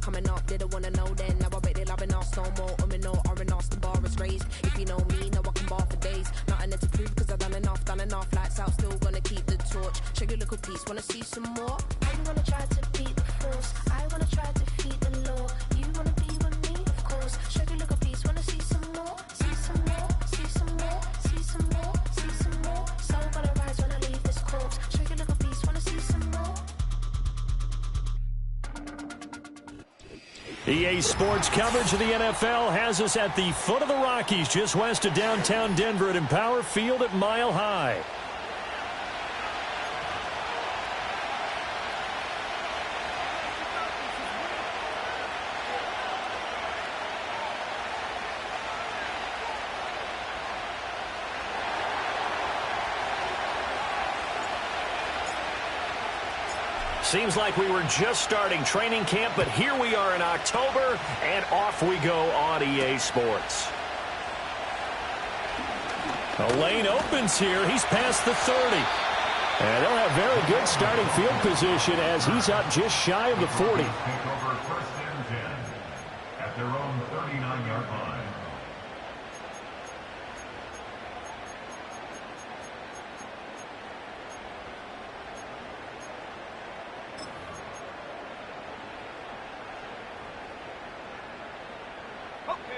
coming up, didn't wanna know then. Now I bet they loving us no more. No, R&R's, the bar is raised. If you know me, now I can bar for days. Nothing there to prove, cause I've done enough. Lights out, still gonna keep the torch. Check your little piece, wanna see some more? I wanna try to beat the force. I wanna try to defeat the law. You wanna be with me, of course. Check your little piece, wanna see some more? See some more, see some more, see some more, see some more. So gonna rise when I leave this corpse. Check your little piece, wanna see some more? EA Sports coverage of the NFL has us at the foot of the Rockies, just west of downtown Denver at Empower Field at Mile High. Seems like we were just starting training camp, but here we are in October, and off we go on EA Sports. The lane opens here. He's past the 30. And they'll have very good starting field position as he's up just shy of the 40. Take over first and 10 at their own 39-yard line.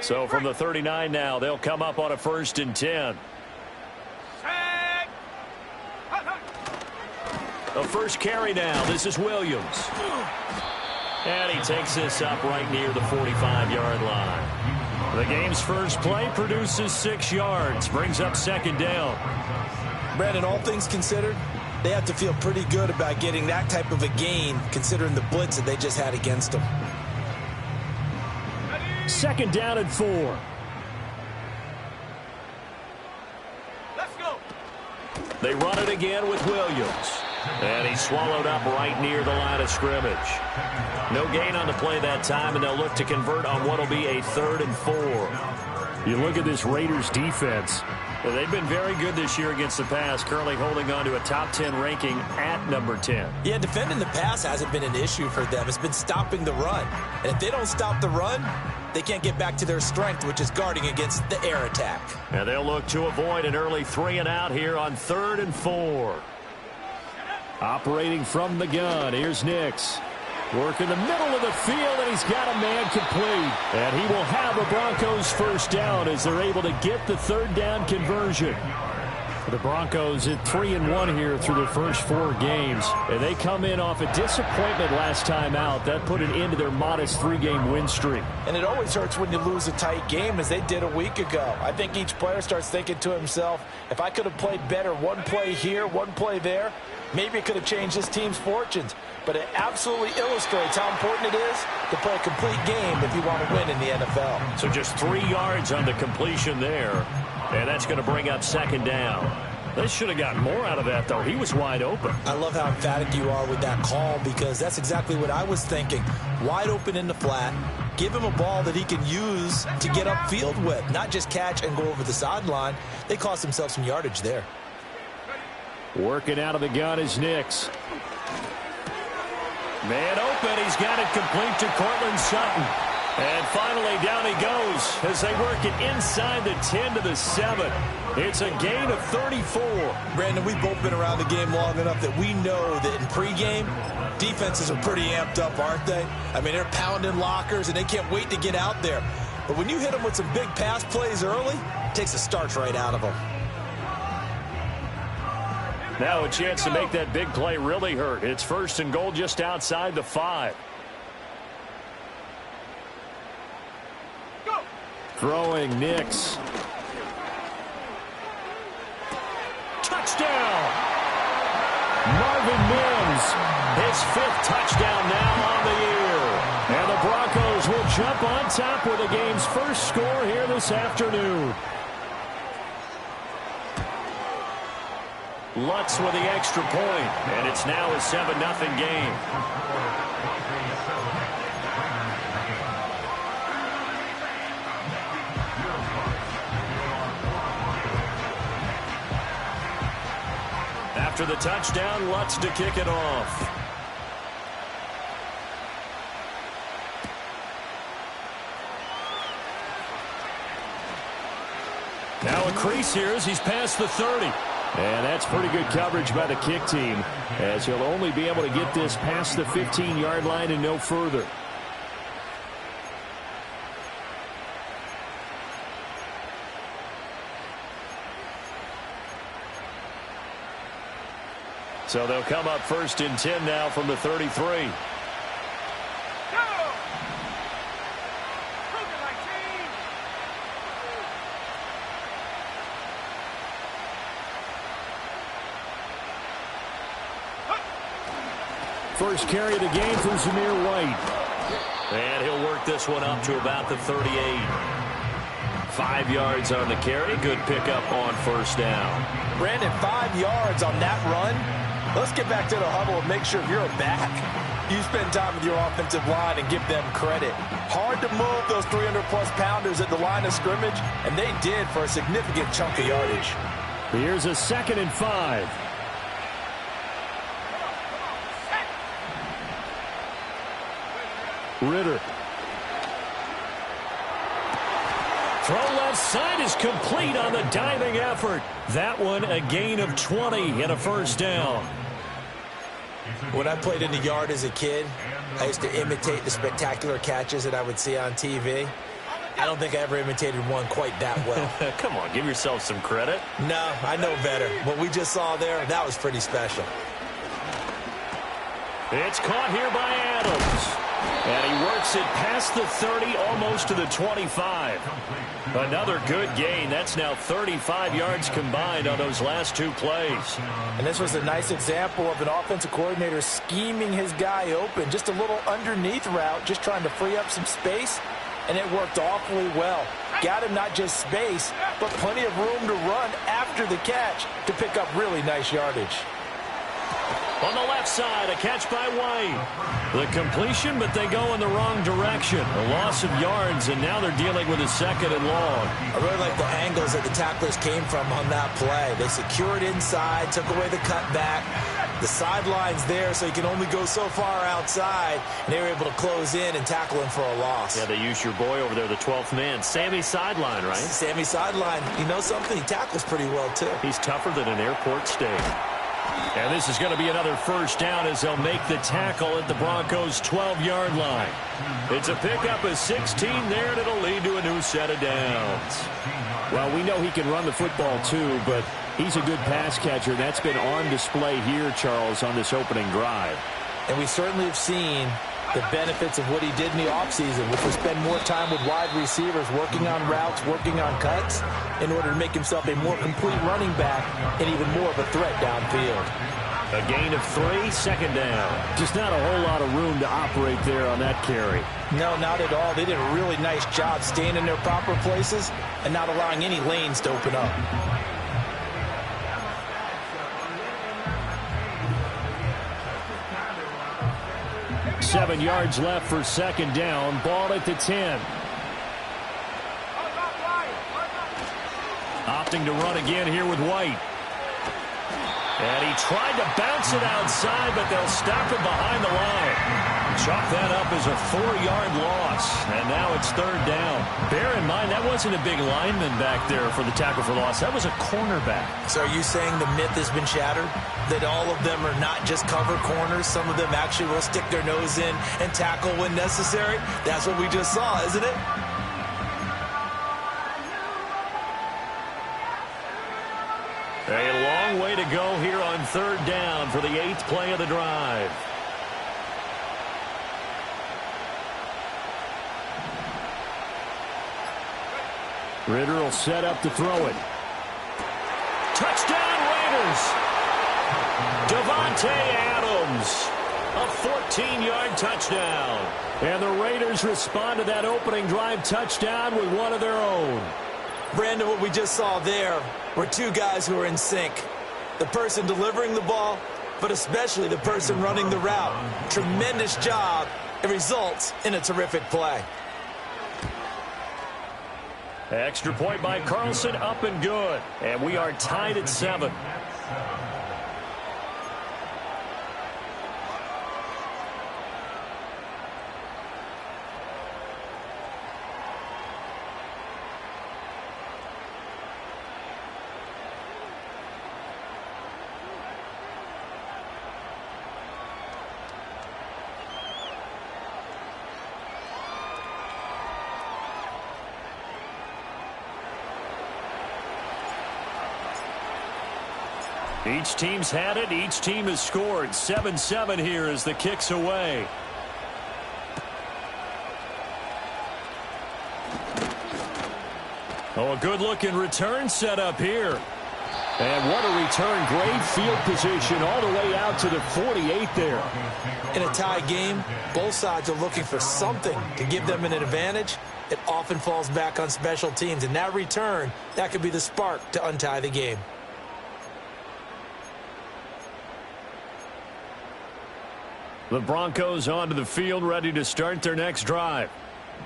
So from the 39 now, they'll come up on a first and 10. The first carry now. This is Williams. And he takes this up right near the 45-yard line. The game's first play produces 6 yards. Brings up second down. Brandon, all things considered, they have to feel pretty good about getting that type of a gain, considering the blitz that they just had against them. Second down and 4. Let's go. They run it again with Williams. And he's swallowed up right near the line of scrimmage. No gain on the play that time, and they'll look to convert on what will be a 3rd and 4. You look at this Raiders defense. Well, they've been very good this year against the pass, currently holding on to a top 10 ranking at number 10. Yeah, defending the pass hasn't been an issue for them. It's been stopping the run. And if they don't stop the run, they can't get back to their strength, which is guarding against the air attack. And they'll look to avoid an early 3 and out here on 3rd and 4. Operating from the gun, here's Nix. Work in the middle of the field, and he's got a man complete. And he will have a Broncos first down as they're able to get the 3rd down conversion. The Broncos at 3-1 here through their first 4 games. And they come in off a disappointment last time out. That put an end to their modest 3-game win streak. And it always hurts when you lose a tight game, as they did a week ago. I think each player starts thinking to himself, if I could have played better one play here, one play there, maybe it could have changed this team's fortunes. But it absolutely illustrates how important it is to play a complete game if you want to win in the NFL. So just 3 yards on the completion there. And that's going to bring up second down. They should have gotten more out of that, though. He was wide open. I love how emphatic you are with that call, because that's exactly what I was thinking. Wide open in the flat. Give him a ball that he can use to get upfield with, not just catch and go over the sideline. They cost themselves some yardage there. Working out of the gun is Nix. Man open. He's got it complete to Cortland Sutton. And finally, down he goes as they work it inside the 10 to the 7. It's a gain of 34. Brandon, we've both been around the game long enough that we know that in pregame, defenses are pretty amped up, aren't they? I mean, they're pounding lockers, and they can't wait to get out there. But when you hit them with some big pass plays early, it takes the starch right out of them. Now a chance to make that big play really hurt. It's 1st and goal just outside the 5. Throwing Nix. Touchdown! Marvin Mims, his 5th touchdown now on the year. And the Broncos will jump on top with the game's first score here this afternoon. Lutz with the extra point, and it's now a 7-0 game. After the touchdown, Lutz to kick it off. Now a crease here as he's past the 30. And that's pretty good coverage by the kick team, as he'll only be able to get this past the 15-yard line and no further. So they'll come up 1st and 10 now from the 33. First carry of the game for Zamir White. And he'll work this one up to about the 38. 5 yards on the carry. Good pickup on 1st down. Brandon, 5 yards on that run. Let's get back to the huddle and make sure if you're a back, you spend time with your offensive line and give them credit. Hard to move those 300-plus pounders at the line of scrimmage, and they did for a significant chunk of yardage. Here's a 2nd and 5. Ridder. Throw left side is complete on the diving effort. That one a gain of 20 and a 1st down. When I played in the yard as a kid, I used to imitate the spectacular catches that I would see on TV. I don't think I ever imitated one quite that well. Come on, give yourself some credit. No, I know better. What we just saw there, that was pretty special. It's caught here by Adams. And he works it past the 30, almost to the 25. Another good gain. That's now 35 yards combined on those last 2 plays. And this was a nice example of an offensive coordinator scheming his guy open. Just a little underneath route, just trying to free up some space. And it worked awfully well. Got him not just space, but plenty of room to run after the catch to pick up really nice yardage. On the left side, a catch by White. The completion, but they go in the wrong direction. A loss of yards, and now they're dealing with a 2nd and long. I really like the angles that the tacklers came from on that play. They secured inside, took away the cutback. The sideline's there, so you can only go so far outside. And they were able to close in and tackle him for a loss. Yeah, they used your boy over there, the 12th man. Sammy Sideline, right? Sammy Sideline. You know something? He tackles pretty well, too. He's tougher than an airport steak. And this is going to be another 1st down as they'll make the tackle at the Broncos' 12-yard line. It's a pickup of 16 there, and it'll lead to a new set of downs. Well, we know he can run the football too, but he's a good pass catcher. That's been on display here, Charles, on this opening drive. And we certainly have seen the benefits of what he did in the offseason, which was spend more time with wide receivers, working on routes, working on cuts, in order to make himself a more complete running back and even more of a threat downfield. A gain of 3, 2nd down. Just not a whole lot of room to operate there on that carry. No, not at all. They did a really nice job staying in their proper places and not allowing any lanes to open up. Seven yards left for 2nd down. Ball at the 10. Opting to run again here with White. And he tried to bounce it outside, but they'll stop him behind the line. Chalk that up as a 4-yard loss. And now it's 3rd down. Bear in mind, that wasn't a big lineman back there for the tackle for loss. That was a cornerback. So are you saying the myth has been shattered? That all of them are not just cover corners? Some of them actually will stick their nose in and tackle when necessary? That's what we just saw, isn't it? A long way to go here on 3rd down for the 8th play of the drive. Ridder will set up to throw it. Touchdown Raiders! Davante Adams, a 14-yard touchdown. And the Raiders respond to that opening drive touchdown with one of their own. Brandon, what we just saw there were 2 guys who are in sync. The person delivering the ball, but especially the person running the route. Tremendous job. It results in a terrific play. Extra point by Carlson, up and good. And we are tied at 7. Each team's had it. Each team has scored. 7-7 here as the kick's away. Oh, a good-looking return set up here. And what a return. Great field position all the way out to the 48 there. In a tie game, both sides are looking for something to give them an advantage. It often falls back on special teams. And that return, that could be the spark to untie the game. The Broncos onto the field, ready to start their next drive.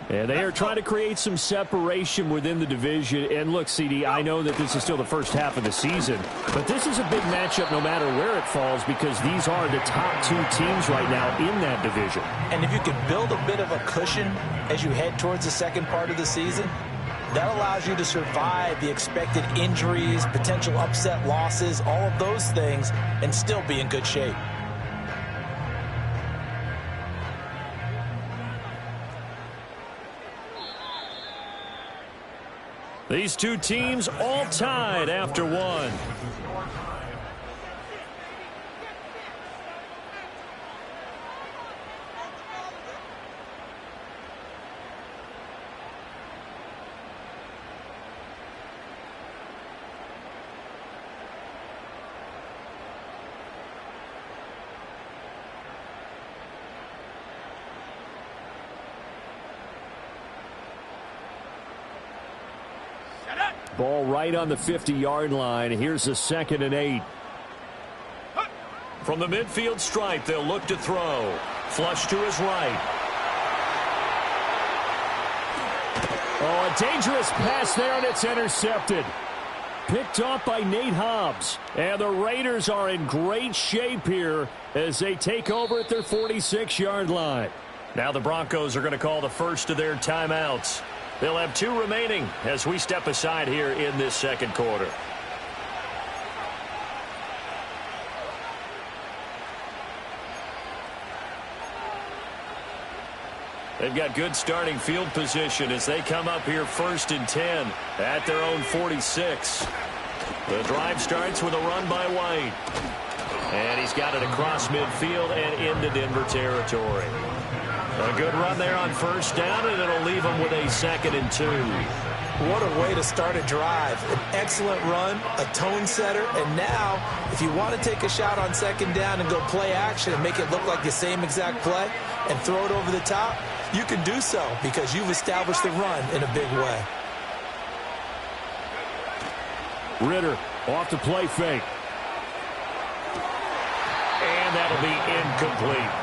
And they are trying to create some separation within the division. And look, CD, I know that this is still the first half of the season, but this is a big matchup no matter where it falls because these are the top two teams right now in that division. And if you can build a bit of a cushion as you head towards the second part of the season, that allows you to survive the expected injuries, potential upset losses, all of those things, and still be in good shape. These two teams all tied after one. Ball right on the 50-yard line. Here's a 2nd and 8. From the midfield stripe, they'll look to throw. Flush to his right. Oh, a dangerous pass there, and it's intercepted. Picked off by Nate Hobbs. And the Raiders are in great shape here as they take over at their 46-yard line. Now the Broncos are going to call the first of their timeouts. They'll have 2 remaining as we step aside here in this second quarter. They've got good starting field position as they come up here 1st and 10 at their own 46. The drive starts with a run by White. And he's got it across midfield and into Denver territory. A good run there on 1st down, and it'll leave him with a 2nd and 2. What a way to start a drive. An excellent run, a tone setter, and now if you want to take a shot on 2nd down and go play action and make it look like the same exact play and throw it over the top, you can do so because you've established the run in a big way. Ridder off the play fake. And that'll be incomplete.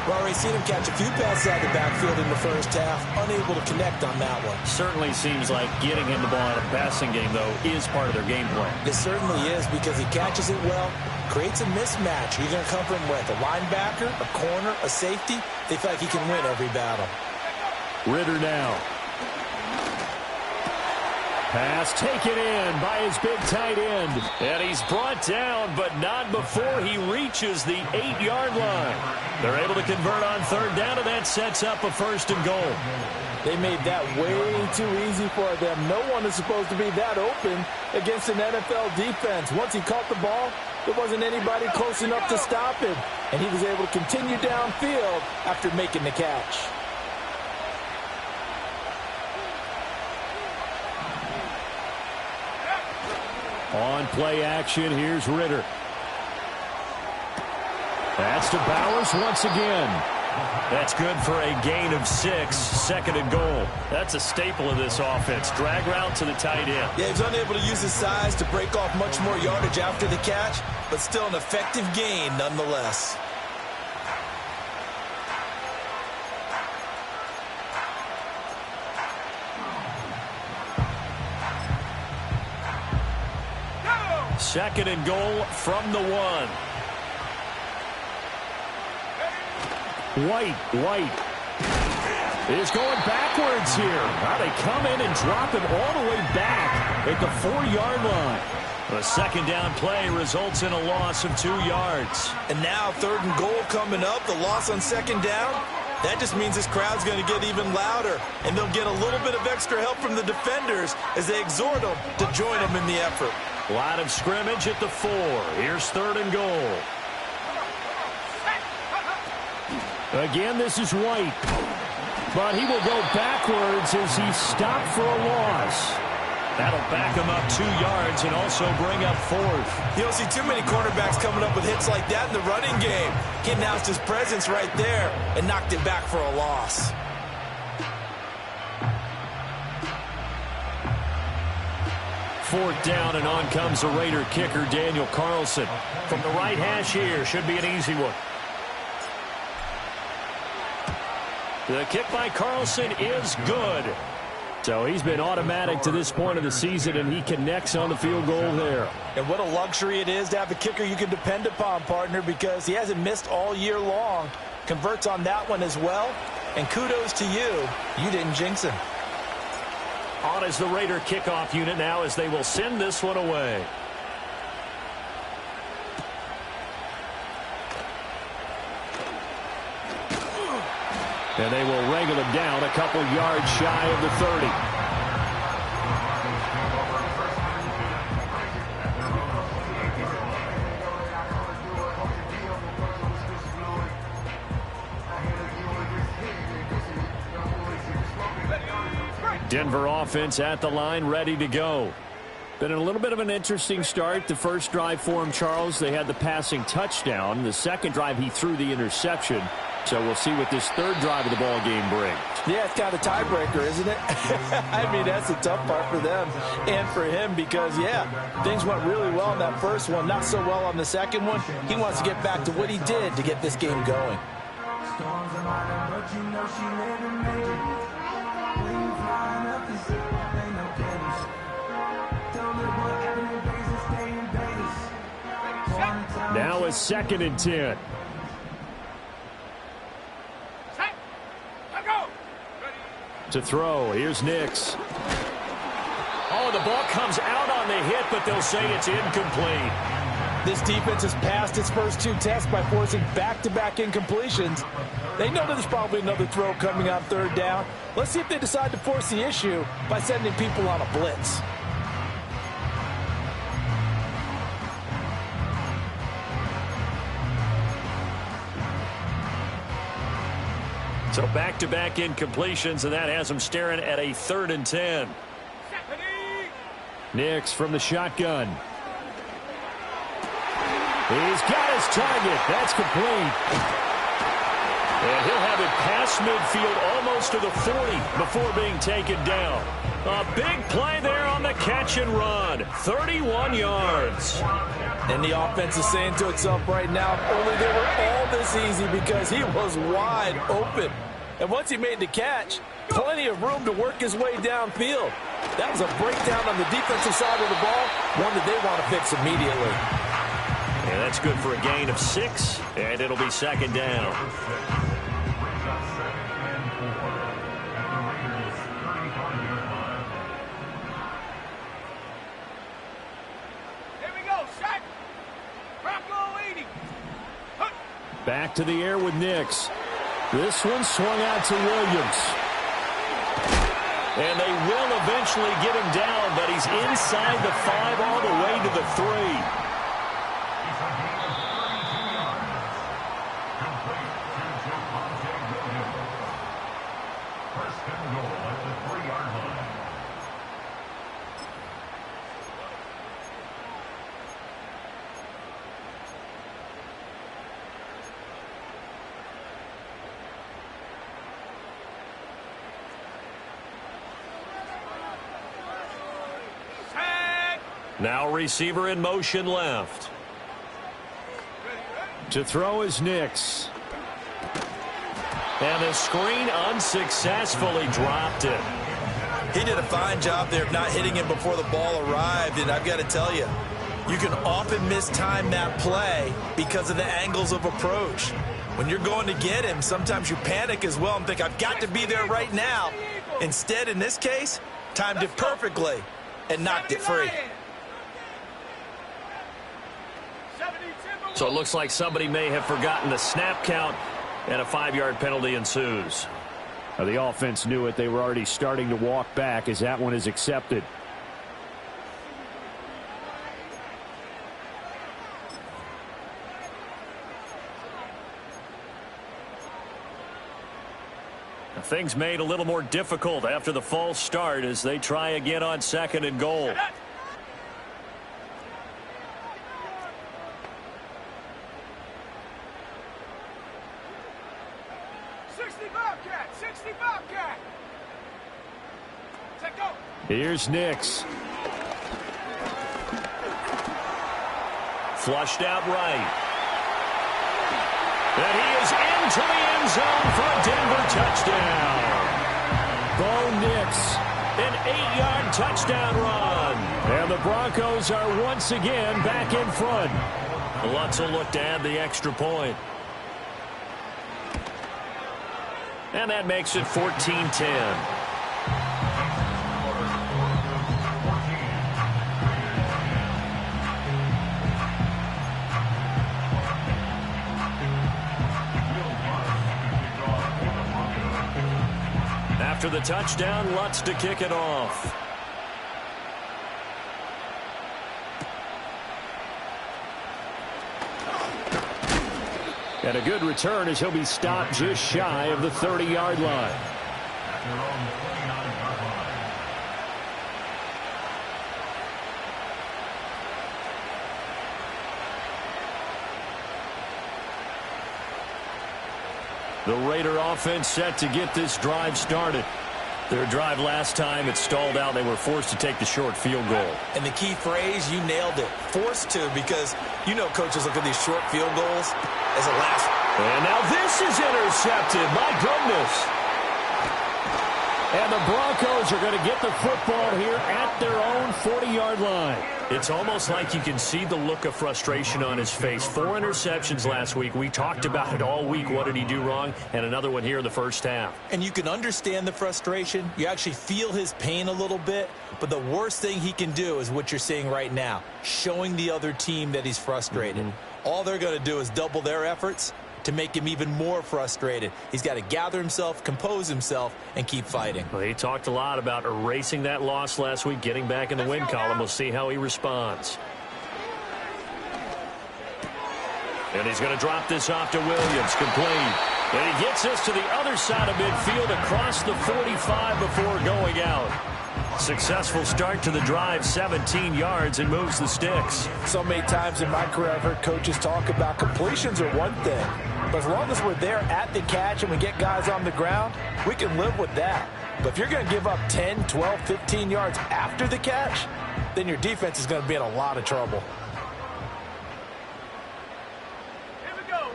We've already seen him catch a few passes out of the backfield in the first half, unable to connect on that one. Certainly seems like getting him the ball in a passing game, though, is part of their game plan. It certainly is because he catches it well, creates a mismatch. Who are you going to come from with? A linebacker, a corner, a safety? They feel like he can win every battle. Ridder now. Pass taken in by his big tight end. And he's brought down, but not before he reaches the 8-yard line. They're able to convert on 3rd down, and that sets up a 1st and goal. They made that way too easy for them. No one is supposed to be that open against an NFL defense. Once he caught the ball, there wasn't anybody close enough to stop him. And he was able to continue downfield after making the catch. On play action, here's Ridder. That's to Bowers once again. That's good for a gain of 6, 2nd and goal. That's a staple of this offense. Drag route to the tight end. Yeah, he's unable to use his size to break off much more yardage after the catch, but still an effective gain nonetheless. Second and goal from the 1. White is going backwards here. Now they come in and drop it all the way back at the 4-yard line. The 2nd down play results in a loss of 2 yards. And now 3rd and goal coming up. The loss on 2nd down. That just means this crowd's going to get even louder. And they'll get a little bit of extra help from the defenders as they exhort them to join them in the effort. Line of scrimmage at the 4. Here's 3rd and goal. Again, this is White. But he will go backwards as he stopped for a loss. That'll back him up 2 yards and also bring up 4th. You don't see too many cornerbacks coming up with hits like that in the running game. He announced his presence right there and knocked it back for a loss. Fourth down, and on comes the Raider kicker, Daniel Carlson. From the right hash here, should be an easy one. The kick by Carlson is good. So he's been automatic to this point of the season, and he connects on the field goal there. And what a luxury it is to have a kicker you can depend upon, partner, because he hasn't missed all year long. Converts on that one as well. And kudos to you. You didn't jinx him. On is the Raider kickoff unit now as they will send this one away. And they will wrangle him down a couple yards shy of the 30. Denver offense at the line, ready to go. Been a little bit of an interesting start. The first drive for him, Charles, they had the passing touchdown. The second drive, he threw the interception. So we'll see what this third drive of the ball game brings. Yeah, it's kind of a tiebreaker, isn't it? I mean, that's the tough part for them and for him because, yeah, things went really well in that first one, not so well on the second one. He wants to get back to what he did to get this game going. Storms are mine, but you know she living major. When you flying up the zip, ain't no damage. Don't live what happened in Vegas, stay in Vegas. Now it's 2nd and 10. To throw, here's Nix. Oh, the ball comes out on the hit, but they'll say it's incomplete. This defense has passed its first 2 tests by forcing back-to-back incompletions. They know that there's probably another throw coming on 3rd down. Let's see if they decide to force the issue by sending people on a blitz. So back-to-back incompletions, and that has them staring at a 3rd and 10. Nix from the shotgun. He's got his target. That's complete. And he'll have it past midfield almost to the 40 before being taken down. A big play there on the catch and run. 31 yards. And the offense is saying to itself right now, if only they were all this easy because he was wide open. And once he made the catch, plenty of room to work his way downfield. That was a breakdown on the defensive side of the ball, one that they want to fix immediately. And that's good for a gain of 6, and it'll be 2nd down. Back to the air with Nix. This one swung out to Williams. And they will eventually get him down, but he's inside the 5 all the way to the 3. Now receiver in motion left. To throw is Nix. And the screen unsuccessfully dropped it. He did a fine job there of not hitting him before the ball arrived, and I've got to tell you, you can often mistime that play because of the angles of approach. When you're going to get him, sometimes you panic as well and think, I've got to be there right now. Instead, in this case, timed it perfectly and knocked it free. So it looks like somebody may have forgotten the snap count, and a 5-yard penalty ensues. Now, the offense knew it. They were already starting to walk back as that one is accepted. Things made a little more difficult after the false start as they try again on 2nd and goal. Here's Nix. Flushed out right. And he is into the end zone for a Denver touchdown. Bo Nix, An 8-yard touchdown run. and the Broncos are once again back in front. Lutz will look to add the extra point. And that makes it 14-10. After the touchdown, Lutz to kick it off. And a good return as he'll be stopped just shy of the 30-yard line. At their own 29-yard line. The Raider offense set to get this drive started. Their drive last time, it stalled out. They were forced to take the short field goal. And the key phrase, you nailed it. Forced to, because you know coaches look at these short field goals as a last. And now this is intercepted. My goodness. And the Broncos are going to get the football here at their own 40-yard line. It's almost like you can see the look of frustration on his face. 4 interceptions last week. We talked about it all week. What did he do wrong? And another one here in the first half. And you can understand the frustration. You actually feel his pain a little bit. But the worst thing he can do is what you're seeing right now, showing the other team that he's frustrated. All they're going to do is double their efforts to make him even more frustrated. He's got to gather himself, compose himself, and keep fighting. Well, he talked a lot about erasing that loss last week, getting back in the win column. We'll see how he responds. And he's going to drop this off to Williams, complete. And he gets us to the other side of midfield across the 45 before going out. Successful start to the drive, 17 yards, and moves the sticks. So many times in my career I've heard coaches talk about completions are one thing. But as long as we're there at the catch and we get guys on the ground, we can live with that. But if you're going to give up 10, 12, 15 yards after the catch, then your defense is going to be in a lot of trouble. Here we go.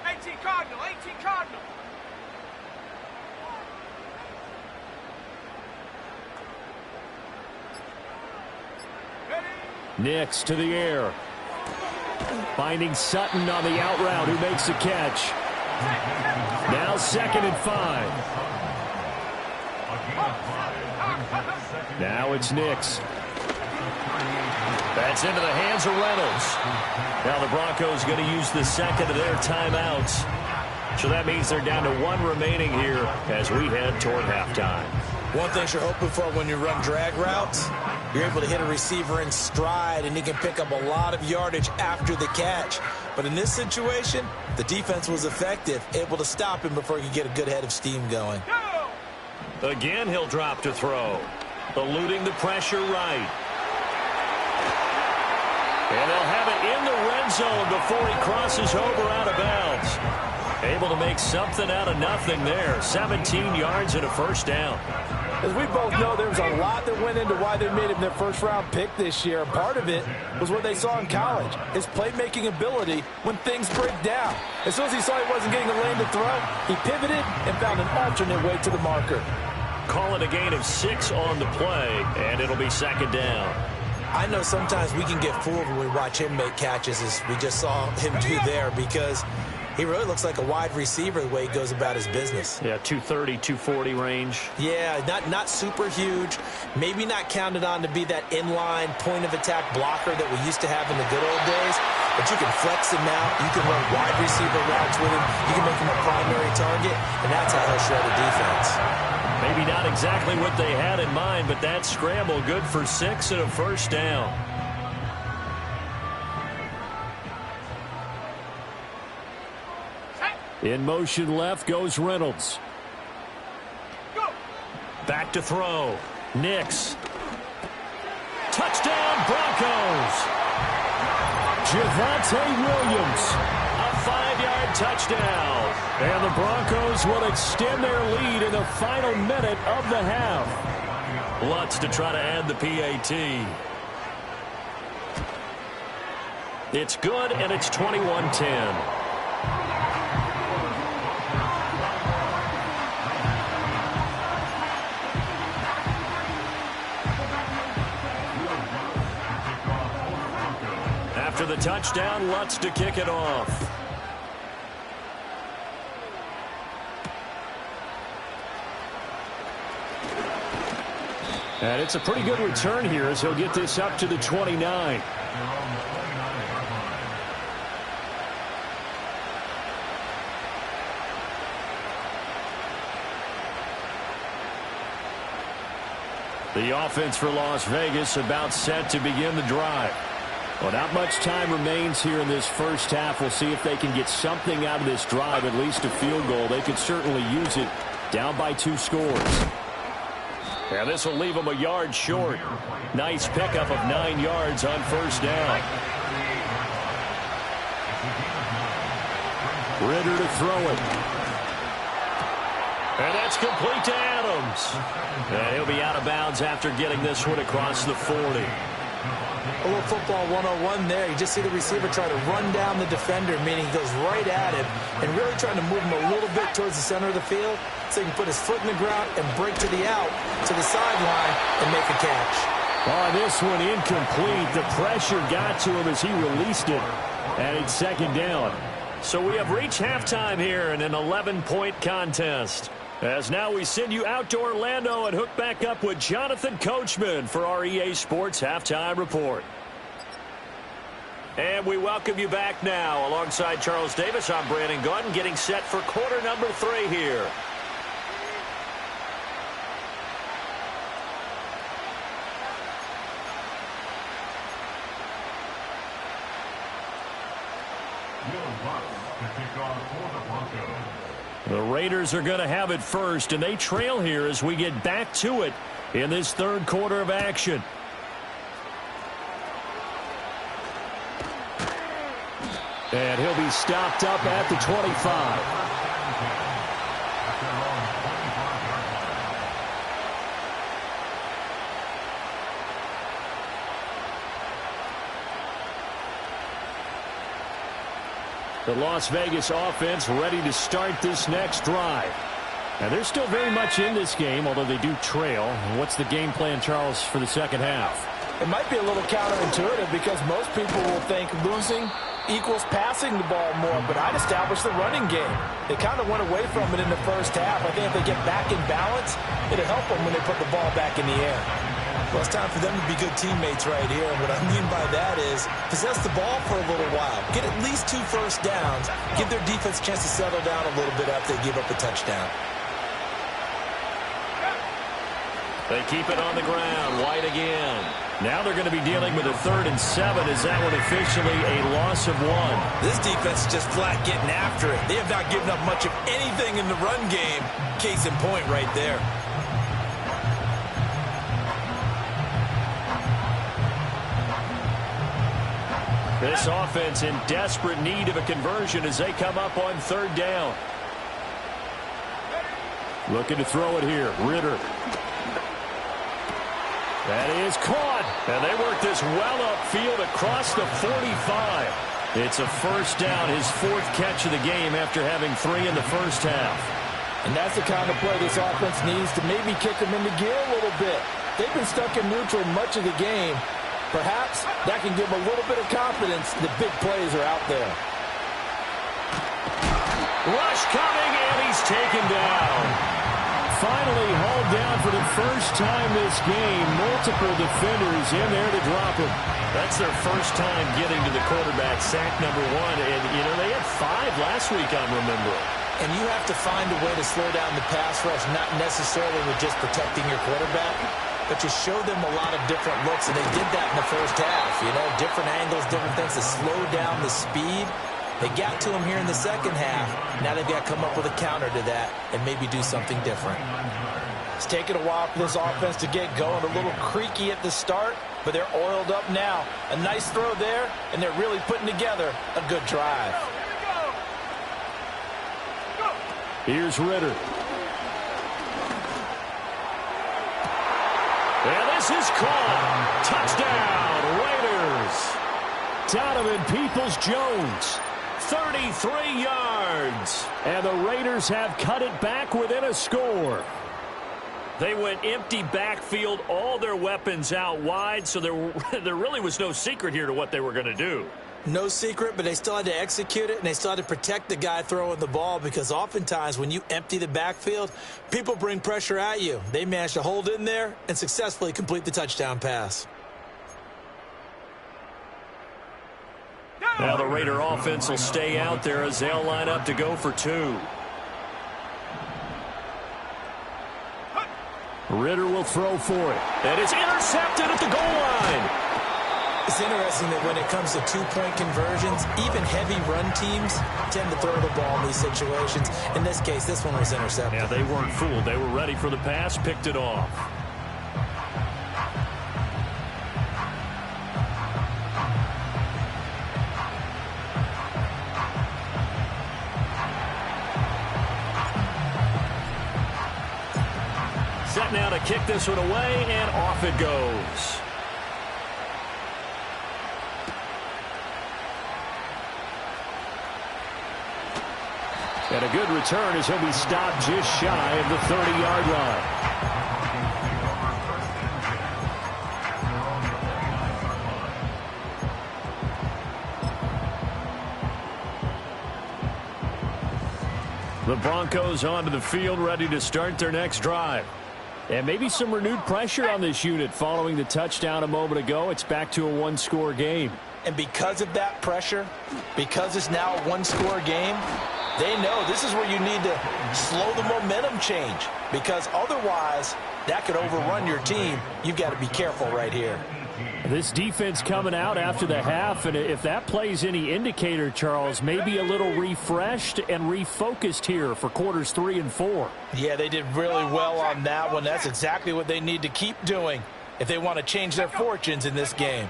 18 Cardinal. Nix to the air. Finding Sutton on the out route, who makes the catch. Now 2nd and 5. Now it's Nix. That's into the hands of Reynolds. Now the Broncos going to use the second of their timeouts. So that means they're down to 1 remaining here as we head toward halftime. One thing you're hoping for when you run drag routes, you're able to hit a receiver in stride, and he can pick up a lot of yardage after the catch. But in this situation, the defense was effective, able to stop him before he could get a good head of steam going. Again, he'll drop to throw. Eluding the pressure right. And they'll have it in the red zone before he crosses over out of bounds. Able to make something out of nothing there. 17 yards and a first down. As we both know, there was a lot that went into why they made him their first-round pick this year. And part of it was what they saw in college, his playmaking ability when things break down. As soon as he saw he wasn't getting a lane to throw, he pivoted and found an alternate way to the marker. Call it a gain of 6 on the play, and it'll be 2nd down. I know sometimes we can get fooled when we watch him make catches, as we just saw him do there, because he really looks like a wide receiver the way he goes about his business. Yeah, 230, 240 range. Yeah, not super huge. Maybe not counted on to be that inline point-of-attack blocker that we used to have in the good old days. But you can flex him out. You can run wide receiver routes with him. You can make him a primary target, and that's how he'll shred a defense. Maybe not exactly what they had in mind, but that scramble good for 6 and a first down. In motion left goes Reynolds. Go. Back to throw. Nix. Touchdown Broncos. Javonte Williams. A 5-yard touchdown. And the Broncos will extend their lead in the final minute of the half. Lutz to try to add the PAT. It's good, and it's 21-10. After the touchdown, Lutz to kick it off. And it's a pretty good return here as he'll get this up to the 29. The offense for Las Vegas about set to begin the drive. Well, not much time remains here in this first half. We'll see if they can get something out of this drive, at least a field goal. They could certainly use it down by 2 scores. Yeah, this will leave them a yard short. Nice pickup of 9 yards on first down. Ritter to throw it. And that's complete to Adams. And he'll be out of bounds after getting this one across the 40. A little football 101 there. You just see the receiver try to run down the defender, meaning he goes right at him and really trying to move him a little bit towards the center of the field so he can put his foot in the ground and break to the out, to the sideline, and make a catch. Oh, this one incomplete. The pressure got to him as he released it. And it's second down. So we have reached halftime here in an 11-point contest. As now we send you out to Orlando and hook back up with Jonathan Coachman for our EA Sports Halftime Report. And we welcome you back now. Alongside Charles Davis, I'm Brandon Gaudin, getting set for quarter number 3 here. The Raiders are going to have it first, and they trail here as we get back to it in this third quarter of action. And he'll be stopped up at the 25. The Las Vegas offense ready to start this next drive. Now, they're still very much in this game, although they do trail. What's the game plan, Charles, for the second half? It might be a little counterintuitive because most people will think losing equals passing the ball more, but I'd establish the running game. They kind of went away from it in the first half. I think if they get back in balance, it'll help them when they put the ball back in the air. Well, it's time for them to be good teammates right here. And what I mean by that is possess the ball for a little while. Get at least 2 first downs. Give their defense a chance to settle down a little bit after they give up a touchdown. They keep it on the ground. White again. Now they're going to be dealing with a 3rd and 7. Is that one officially a loss of 1? This defense is just flat getting after it. They have not given up much of anything in the run game. Case in point right there. This offense in desperate need of a conversion as they come up on 3rd down. Looking to throw it here. Ritter. That is caught. And they work this well upfield across the 45. It's a first down, his 4th catch of the game after having 3 in the first half. And that's the kind of play this offense needs to maybe kick them into gear a little bit. They've been stuck in neutral much of the game. Perhaps that can give them a little bit of confidence that big plays are out there. Rush coming, and he's taken down. Finally hauled down for the first time this game. Multiple defenders in there to drop him. That's their first time getting to the quarterback, sack number 1. And, you know, they had 5 last week, I'm remembering. And you have to find a way to slow down the pass rush, not necessarily with just protecting your quarterback, but you show them a lot of different looks, and they did that in the first half. You know, different angles, different things to slow down the speed. They got to him here in the second half. Now they've got to come up with a counter to that and maybe do something different. It's taken a while for this offense to get going. A little creaky at the start, but they're oiled up now. A nice throw there, and they're really putting together a good drive. Here's Ritter. And this is caught. Touchdown, Raiders. Donovan Peoples-Jones, 33 yards. And the Raiders have cut it back within a score. They went empty backfield, all their weapons out wide, so there really was no secret here to what they were going to do. No secret, but they still had to execute it, and they still had to protect the guy throwing the ball, because oftentimes when you empty the backfield, people bring pressure at you. They managed to hold in there and successfully complete the touchdown pass. Now the Raider offense will stay out there as they'll line up to go for two. Ritter will throw for it. And it's intercepted at the goal line. It's interesting that when it comes to two-point conversions, even heavy run teams tend to throw the ball in these situations. In this case, this one was intercepted. Yeah, they weren't fooled. They were ready for the pass, picked it off. Set now to kick this one away, and off it goes. And a good return as he'll be stopped just shy of the 30-yard line. The Broncos onto the field, ready to start their next drive. And maybe some renewed pressure on this unit following the touchdown a moment ago. It's back to a one-score game. And because of that pressure, because it's now a one-score game, they know this is where you need to slow the momentum change, because otherwise that could overrun your team. You've got to be careful right here. This defense coming out after the half, and if that plays any indicator, Charles, maybe a little refreshed and refocused here for quarters 3 and 4. Yeah, they did really well on that one. That's exactly what they need to keep doing if they want to change their fortunes in this game.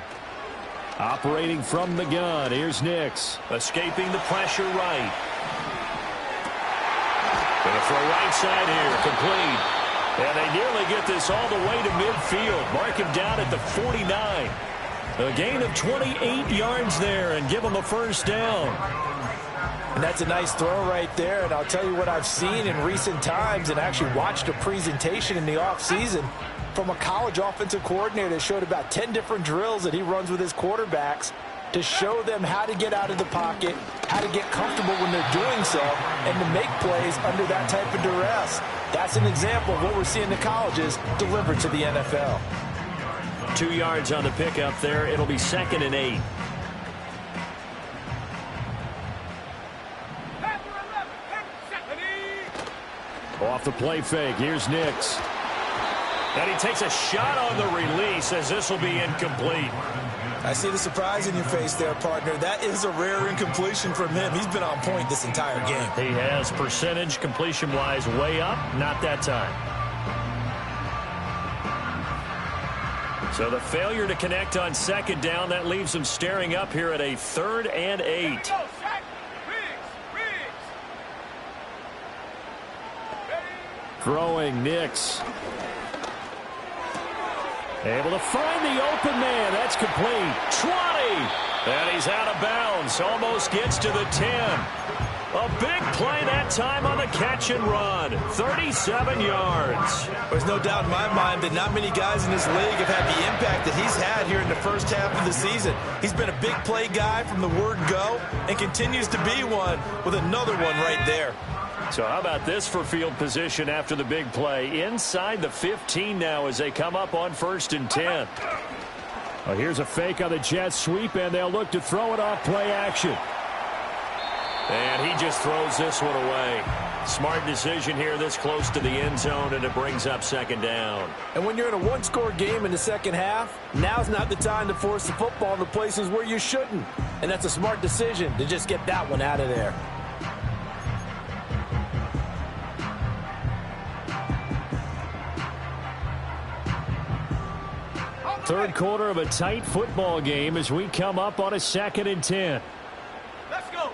Operating from the gun, here's Nix. Escaping the pressure right. Gonna throw right side here, complete. And they nearly get this all the way to midfield. Mark him down at the 49. A gain of 28 yards there and give him a first down. And that's a nice throw right there. And I'll tell you what I've seen in recent times and actually watched a presentation in the offseason from a college offensive coordinator that showed about 10 different drills that he runs with his quarterbacks to show them how to get out of the pocket, how to get comfortable when they're doing so, and to make plays under that type of duress. That's an example of what we're seeing the colleges deliver to the NFL. 2 yards on the pickup there. It'll be 2nd and 8. Off the play fake. Here's Nix. And he takes a shot on the release as this will be incomplete. I see the surprise in your face there, partner. That is a rare incompletion from him. He's been on point this entire game. He has percentage completion-wise way up. Not that time. So the failure to connect on 2nd down, that leaves him staring up here at a 3rd and 8. Throwing Nix. Able to find the open man. That's complete. 20. And he's out of bounds. Almost gets to the 10. A big play that time on the catch and run. 37 yards. There's no doubt in my mind that not many guys in this league have had the impact that he's had here in the first half of the season. He's been a big play guy from the word go and continues to be one with another one right there. So how about this for field position after the big play? Inside the 15 now as they come up on 1st and 10. Well, here's a fake on the jet sweep, and they'll look to throw it off play action. And he just throws this one away. Smart decision here this close to the end zone, and it brings up second down. And when you're in a one-score game in the second half, now's not the time to force the football in the places where you shouldn't. And that's a smart decision to just get that one out of there. Third quarter of a tight football game as we come up on a 2nd and 10. Let's go.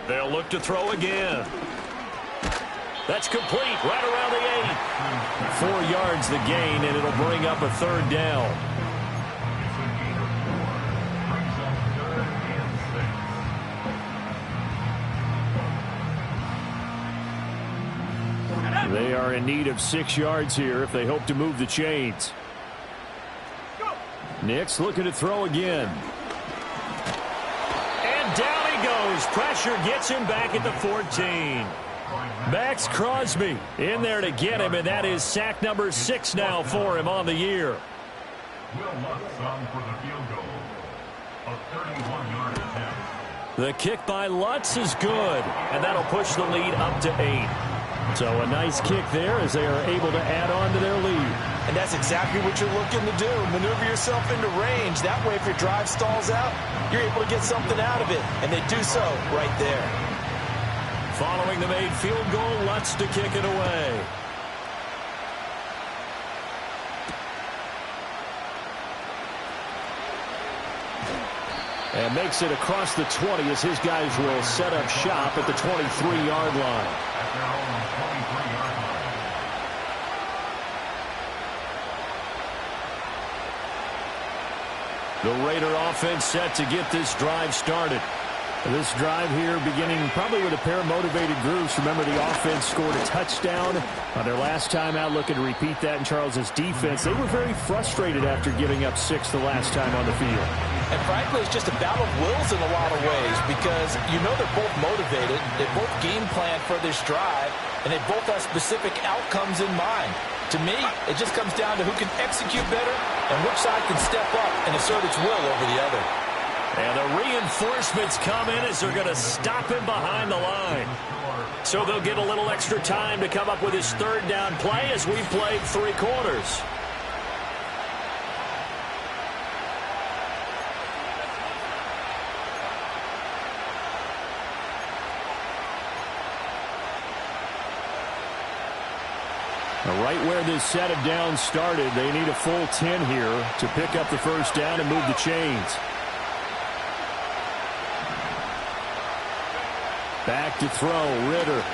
They'll look to throw again. That's complete right around the 8. 4 yards the gain, and it'll bring up a 3rd down. They are in need of 6 yards here if they hope to move the chains. Nix looking to throw again. And down he goes. Pressure gets him back at the 14. Max Crosby in there to get him, and that is sack number 6 now for him on the year. Will Lutz on for the field goal. A 31-yard attempt. The kick by Lutz is good, and that'll push the lead up to 8. So a nice kick there as they are able to add on to their lead. And that's exactly what you're looking to do. Maneuver yourself into range. That way, if your drive stalls out, you're able to get something out of it. And they do so right there. Following the made field goal, Lutz to kick it away. And makes it across the 20 as his guys will set up shop at the 23-yard line. At their own 23-yard line. The Raider offense set to get this drive started. This drive here beginning probably with a pair of motivated groups. Remember, the offense scored a touchdown on their last time out. Looking to repeat that in Charles's defense. They were very frustrated after giving up 6 the last time on the field. And frankly, it's just a battle of wills in a lot of ways because you know they're both motivated. They both game plan for this drive, and they both have specific outcomes in mind. To me, it just comes down to who can execute better and which side can step up and assert its will over the other. And the reinforcements come in as they're going to stop him behind the line. So they'll get a little extra time to come up with his 3rd down play as we've played 3 quarters. Right where this set of downs started, they need a full 10 here to pick up the 1st down and move the chains. Back to throw, Ritter.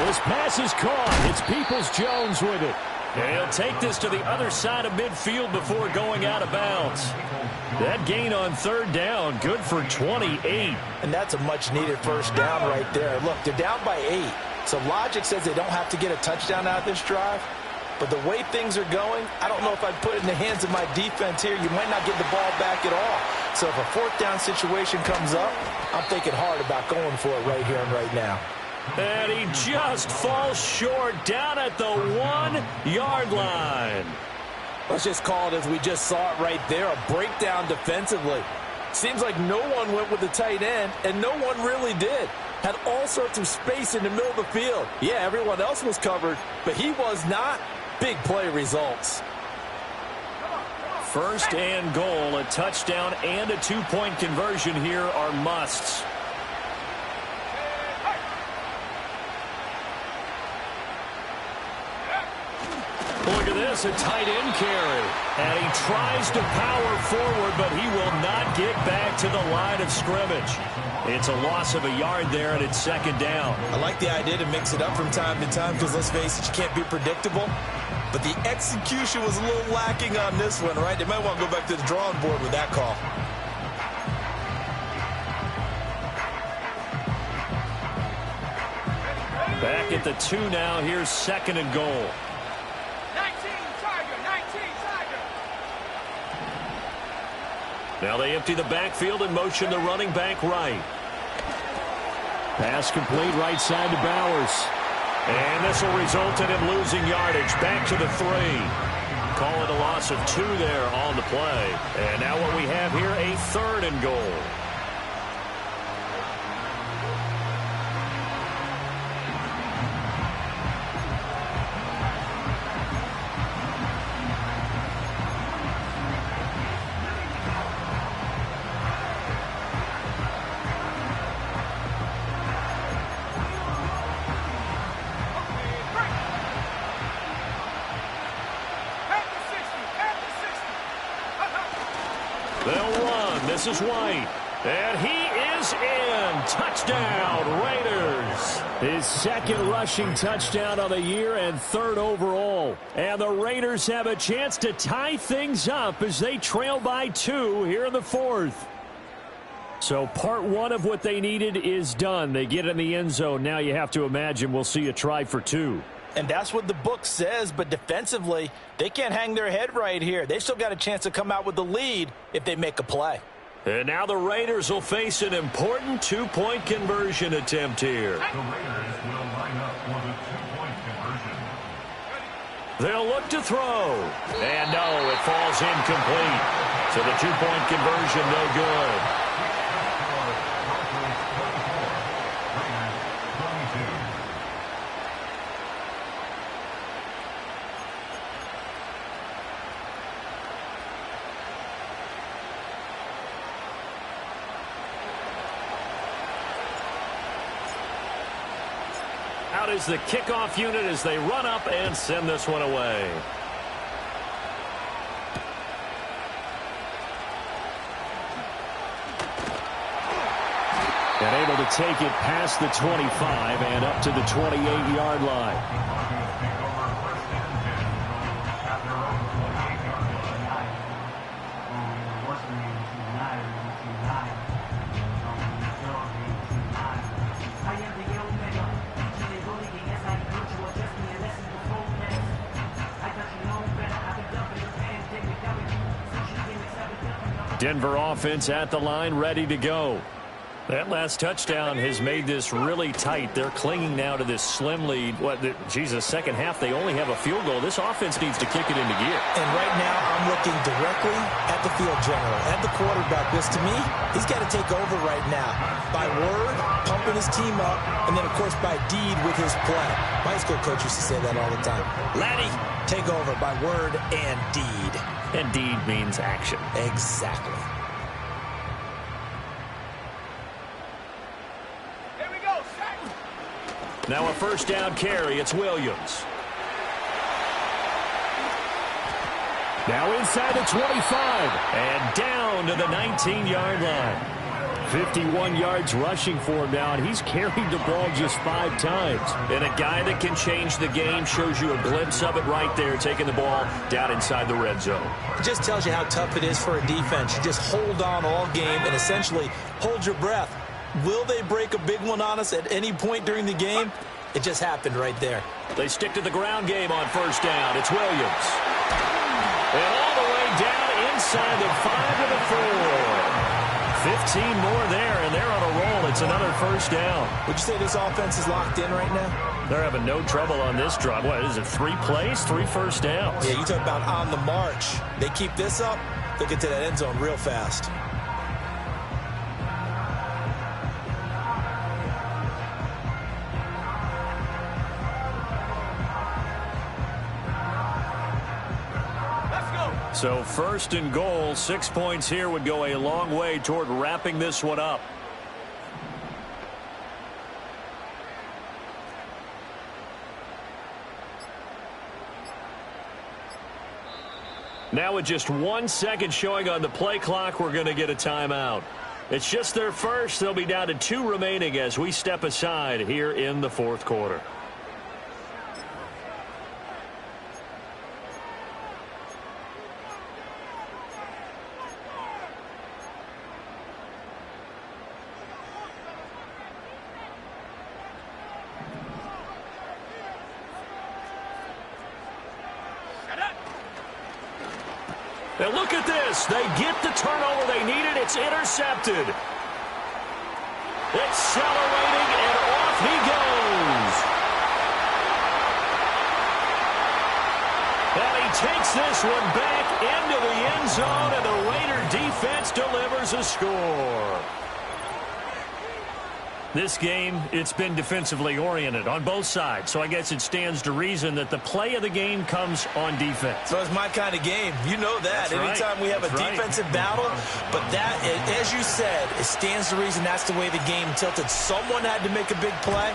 This pass is caught. It's Peoples-Jones with it. And he'll take this to the other side of midfield before going out of bounds. That gain on 3rd down, good for 28. And that's a much-needed 1st down right there. Look, they're down by 8. So logic says they don't have to get a touchdown out of this drive. But the way things are going, I don't know if I'd put it in the hands of my defense here. You might not get the ball back at all. So if a 4th down situation comes up, I'm thinking hard about going for it right here and right now. And he just falls short down at the 1-yard line. Let's just call it as we just saw it right there, a breakdown defensively. Seems like no one went with the tight end, and no one really did. Had all sorts of space in the middle of the field. Yeah, everyone else was covered, but he was not. Big play results. 1st and goal, a touchdown and a 2-point conversion here are musts. Look at this, a tight end carry. And he tries to power forward, but he will not get back to the line of scrimmage. It's a loss of a yard there, and it's 2nd down. I like the idea to mix it up from time to time because, let's face it, you can't be predictable. But the execution was a little lacking on this one, right? They might want to go back to the drawing board with that call. Back at the 2 now. Here's 2nd and goal. 19 Tiger, 19 Tiger. Now they empty the backfield and motion the running back right. Pass complete right side to Bowers. And this will result in him losing yardage. Back to the 3. Call it a loss of 2 there on the play. And now what we have here, a 3rd and goal. They'll run. This is White. And he is in. Touchdown, Raiders. His 2nd rushing touchdown of the year and 3rd overall. And the Raiders have a chance to tie things up as they trail by 2 here in the 4th. So part 1 of what they needed is done. They get in the end zone. Now you have to imagine we'll see a try for 2. And that's what the book says, but defensively, they can't hang their head right here. They've still got a chance to come out with the lead if they make a play. And now the Raiders will face an important 2-point conversion attempt here. The Raiders will line up for the 2-point conversion. They'll look to throw. And no, it falls incomplete. So the 2-point conversion no good. Out is the kickoff unit as they run up and send this one away. And able to take it past the 25 and up to the 28-yard line. Denver offense at the line, ready to go. That last touchdown has made this really tight. They're clinging now to this slim lead. Second half, they only have a field goal. This offense needs to kick it into gear. And right now, I'm looking directly at the field general, at the quarterback. Because to me, he's got to take over right now. By word, pumping his team up, and then, of course, by deed with his play. My high school coach used to say that all the time. Laddie, take over by word and deed. And deed means action. Exactly. Here we go. Now a first down carry. It's Williams. Now inside the 25. And down to the 19-yard line. 51 yards rushing for him now, and he's carried the ball just 5 times. And a guy that can change the game, shows you a glimpse of it right there, taking the ball down inside the red zone. It just tells you how tough it is for a defense. You just hold on all game and essentially hold your breath. Will they break a big one on us at any point during the game? It just happened right there. They stick to the ground game on first down. It's Williams. And all the way down inside the 5 to the 4. 15 more there, and they're on a roll. It's another first down. Would you say this offense is locked in right now? They're having no trouble on this drive. What is it, 3 plays, 3 first downs? Yeah, you talk about on the march. They keep this up, they'll get to that end zone real fast. So first and goal, 6 points here would go a long way toward wrapping this one up. Now with just 1 second showing on the play clock, we're going to get a timeout. It's just their first. They'll be down to 2 remaining as we step aside here in the 4th quarter. And look at this. They get the turnover they needed. It's intercepted. Accelerating, and off he goes. And he takes this one back into the end zone, and the Raider defense delivers a score. This game, it's been defensively oriented on both sides, so I guess it stands to reason that the play of the game comes on defense. So it's my kind of game. You know that. That's Anytime we have a defensive battle, but that, as you said, it stands to reason that's the way the game tilted. Someone had to make a big play,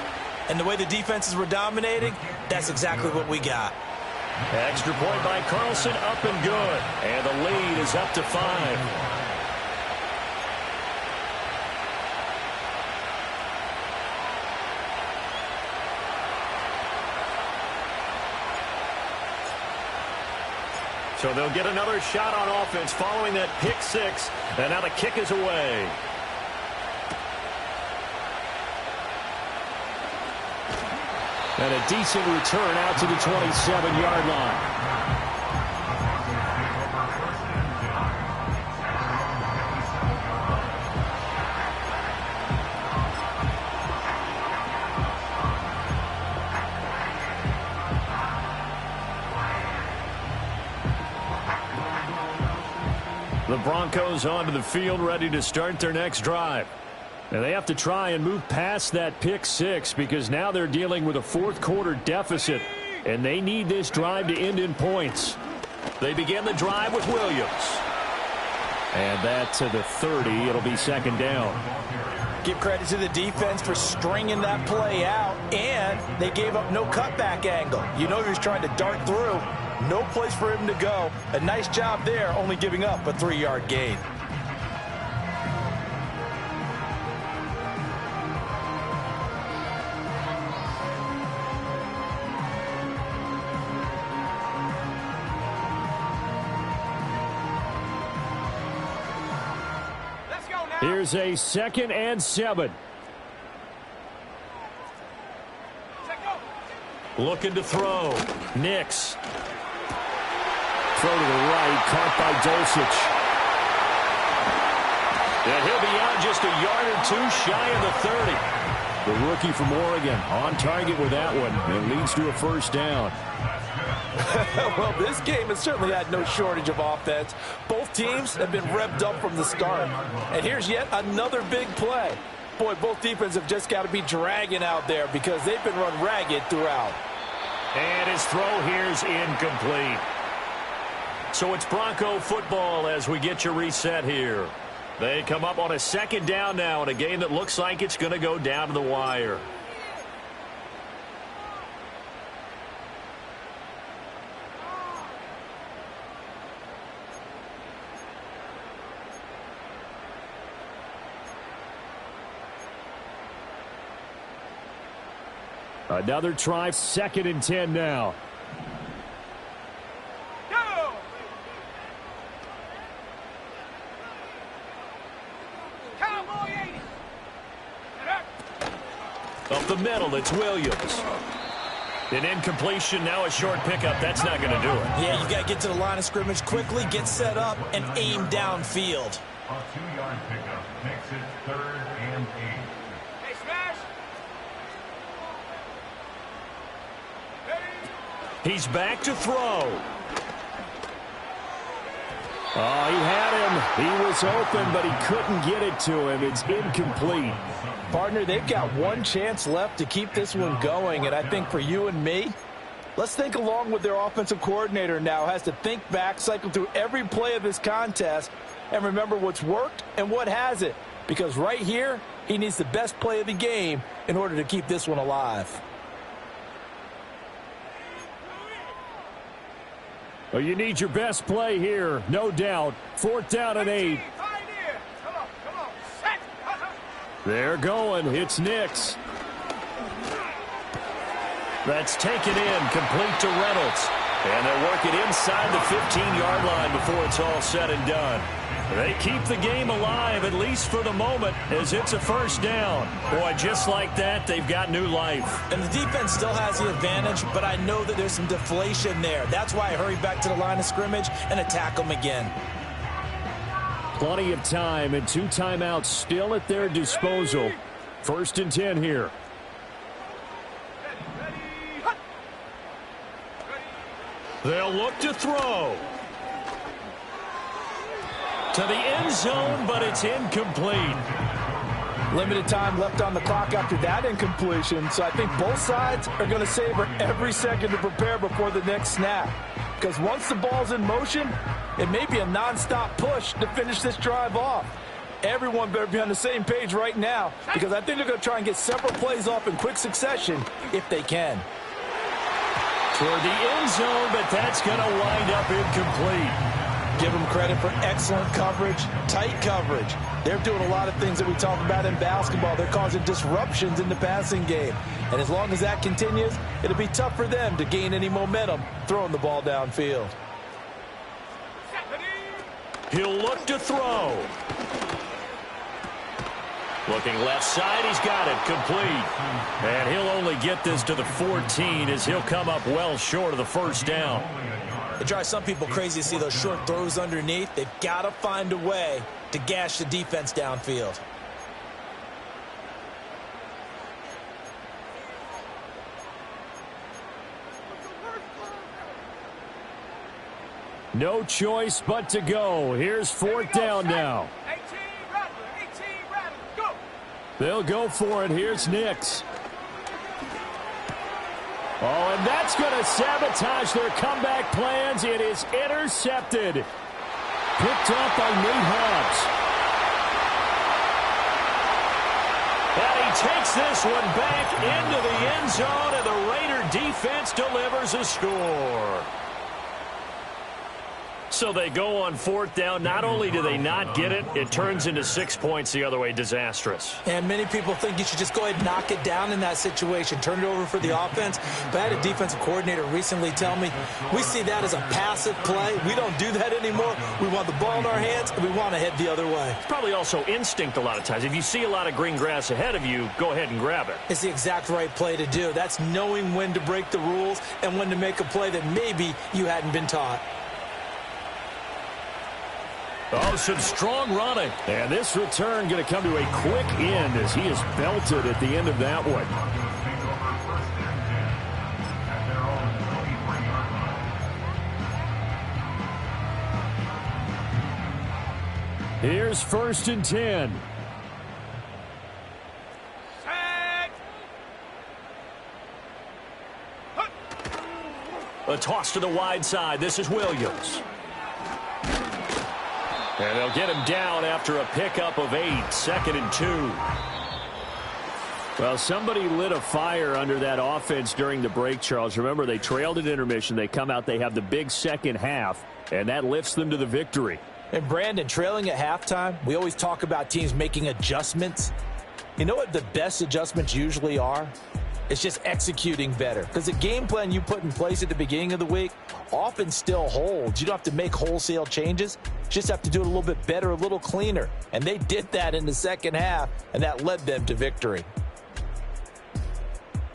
and the way the defenses were dominating, that's exactly what we got. Extra point by Carlson, up and good. And the lead is up to 5. So they'll get another shot on offense following that pick six. And now the kick is away. And a decent return out to the 27-yard line. The Broncos onto the field, ready to start their next drive. And they have to try and move past that pick six because now they're dealing with a fourth-quarter deficit, and they need this drive to end in points. They begin the drive with Williams. And that to the 30. It'll be second down. Give credit to the defense for stringing that play out, and they gave up no cutback angle. You know he was trying to dart through. No place for him to go. A nice job there, only giving up a 3-yard gain. Let's go now. Here's a 2nd and 7. Set go. Looking to throw. Nix. Throw to the right, caught by Dulcich. And he'll be out just a yard or two shy of the 30. The rookie from Oregon on target with that one. It leads to a first down. Well, this game has certainly had no shortage of offense. Both teams have been revved up from the start. And here's yet another big play. Boy, both defenses have just got to be dragging out there because they've been run ragged throughout. And his throw here's incomplete. So it's Bronco football as we get you reset here. They come up on a second down now in a game that looks like it's going to go down to the wire. Another try, 2nd and 10 now. Up the middle, it's Williams. An incompletion, now a short pickup. That's not going to do it. Yeah, you got to get to the line of scrimmage quickly, get set up, and aim downfield. A 2-yard pickup makes it 3rd and 8. Hey, smash. He's back to throw. Oh, he had him. He was open, but he couldn't get it to him. It's incomplete. Partner, they've got one chance left to keep this one going, and I think for you and me, let's think along with their offensive coordinator now. Has to think back, cycle through every play of this contest, and remember what's worked and what hasn't. Because right here, he needs the best play of the game in order to keep this one alive. Well, you need your best play here, no doubt. 4th down and 8. Come on, set. They're going. It's Nix. That's taken in, complete to Reynolds. And they'll work it inside the 15-yard line before it's all said and done. They keep the game alive, at least for the moment, as it's a first down. Boy, just like that, they've got new life. And the defense still has the advantage, but I know that there's some deflation there. That's why I hurried back to the line of scrimmage and attack them again. Plenty of time and 2 timeouts still at their disposal. 1st and 10 here. They'll look to throw. To the end zone, but it's incomplete. Limited time left on the clock after that incompletion, so I think both sides are going to savor every second to prepare before the next snap. Because once the ball's in motion, it may be a nonstop push to finish this drive off. Everyone better be on the same page right now, because I think they're going to try and get several plays off in quick succession if they can. Toward the end zone, but that's going to wind up incomplete. Give them credit for excellent coverage, tight coverage. They're doing a lot of things that we talk about in basketball. They're causing disruptions in the passing game. And as long as that continues, it'll be tough for them to gain any momentum throwing the ball downfield. He'll look to throw. Looking left side, he's got it, complete. And he'll only get this to the 14 as he'll come up well short of the first down. It drives some people crazy to see those short throws underneath. They've got to find a way to gash the defense downfield. No choice but to go. Here's fourth down now. 18, Rattler, go. They'll go for it. Here's Nix. Oh, and that's going to sabotage their comeback plans. It is intercepted. Picked up by Nate Hobbs. And he takes this one back into the end zone, and the Raider defense delivers a score. So they go on fourth down. Not only do they not get it, it turns into 6 points the other way. Disastrous. And many people think you should just go ahead and knock it down in that situation. Turn it over for the offense. But I had a defensive coordinator recently tell me, we see that as a passive play. We don't do that anymore. We want the ball in our hands, and we want to head the other way. It's probably also instinct a lot of times. If you see a lot of green grass ahead of you, go ahead and grab it. It's the exact right play to do. That's knowing when to break the rules and when to make a play that maybe you hadn't been taught. Oh, some strong running. And this return going to come to a quick end as he is belted at the end of that one. Here's 1st and 10. A toss to the wide side. This is Williams. And they'll get him down after a pickup of 8, 2nd and 2. Well, somebody lit a fire under that offense during the break, Charles. Remember, they trailed at intermission. They come out, they have the big second half, and that lifts them to the victory. And Brandon, trailing at halftime, we always talk about teams making adjustments. You know what the best adjustments usually are? It's just executing better. Because the game plan you put in place at the beginning of the week often still holds. You don't have to make wholesale changes. You just have to do it a little bit better, a little cleaner. And they did that in the second half, and that led them to victory.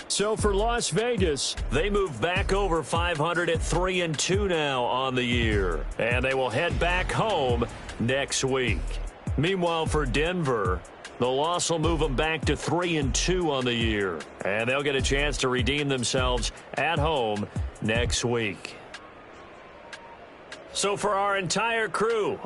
So for Las Vegas, they move back over 500 at 3-2 now on the year. And they will head back home next week. Meanwhile, for Denver, the loss will move them back to 3-2 on the year. And they'll get a chance to redeem themselves at home next week. So for our entire crew,